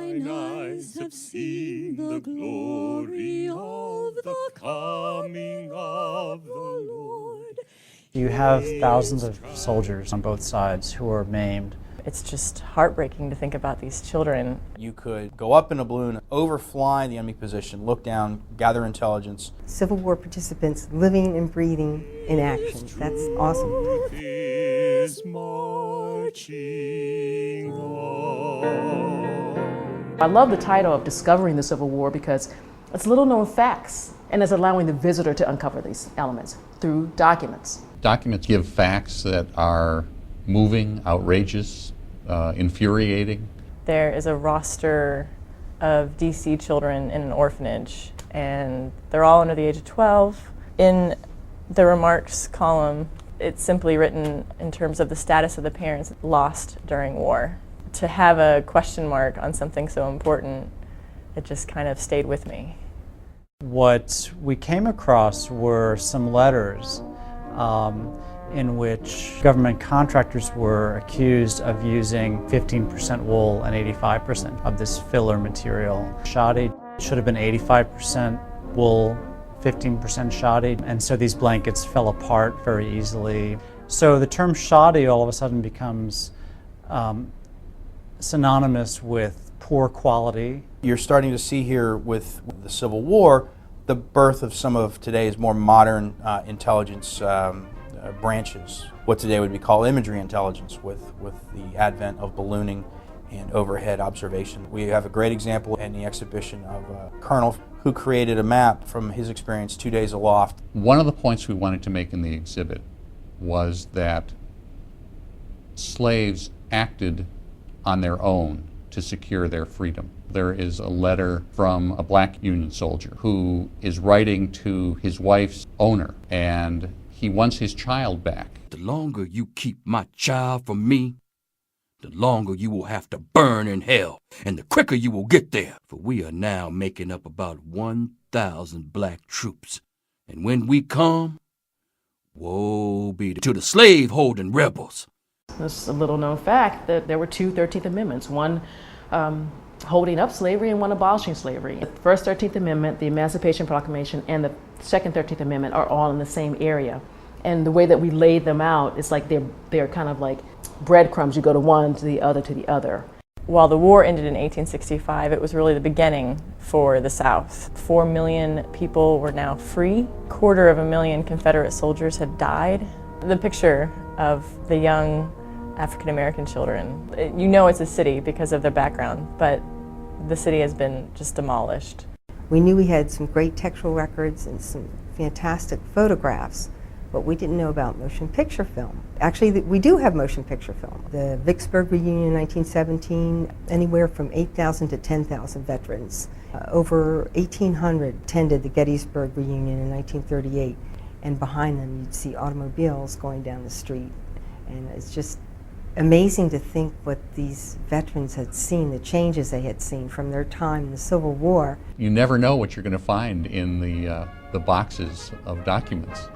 Mine eyes have seen the glory of the coming of the Lord. You have thousands of soldiers on both sides who are maimed. It's just heartbreaking to think about these children. You could go up in a balloon, overfly the enemy position, look down, gather intelligence. Civil War participants living and breathing in action. That's awesome. Is marching on. I love the title of Discovering the Civil War because it's little known facts and it's allowing the visitor to uncover these elements through documents. Documents give facts that are moving, outrageous, infuriating. There is a roster of DC children in an orphanage, and they're all under the age of 12. In the remarks column, it's simply written in terms of the status of the parents lost during war. To have a question mark on something so important, it just kind of stayed with me. What we came across were some letters in which government contractors were accused of using 15% wool and 85% of this filler material. Shoddy should have been 85% wool, 15% shoddy, and so these blankets fell apart very easily. So the term shoddy all of a sudden becomes synonymous with poor quality. You're starting to see here with the Civil War the birth of some of today's more modern intelligence branches, what today would be called imagery intelligence, with the advent of ballooning and overhead observation. We have a great example in the exhibition of a colonel who created a map from his experience 2 days aloft. One of the points we wanted to make in the exhibit was that slaves acted on their own to secure their freedom. There is a letter from a black Union soldier who is writing to his wife's owner, and he wants his child back. The longer you keep my child from me, the longer you will have to burn in hell, and the quicker you will get there. For we are now making up about 1,000 black troops. And when we come, woe be to the slave-holding rebels. It's a little known fact that there were two 13th Amendments, one holding up slavery and one abolishing slavery. The first 13th Amendment, the Emancipation Proclamation, and the second 13th Amendment are all in the same area. And the way that we laid them out, it's like they're kind of like breadcrumbs. You go to one, to the other, to the other. While the war ended in 1865, it was really the beginning for the South. 4 million people were now free. 250,000 Confederate soldiers had died. The picture of the young African-American children, you know it's a city because of their background, but the city has been just demolished. We knew we had some great textual records and some fantastic photographs, but we didn't know about motion picture film. Actually, we do have motion picture film. The Vicksburg reunion in 1917, anywhere from 8,000 to 10,000 veterans. Over 1,800 attended the Gettysburg reunion in 1938, and behind them you'd see automobiles going down the street. And it's just amazing to think what these veterans had seen, the changes they had seen from their time in the Civil War. You never know what you're going to find in the boxes of documents.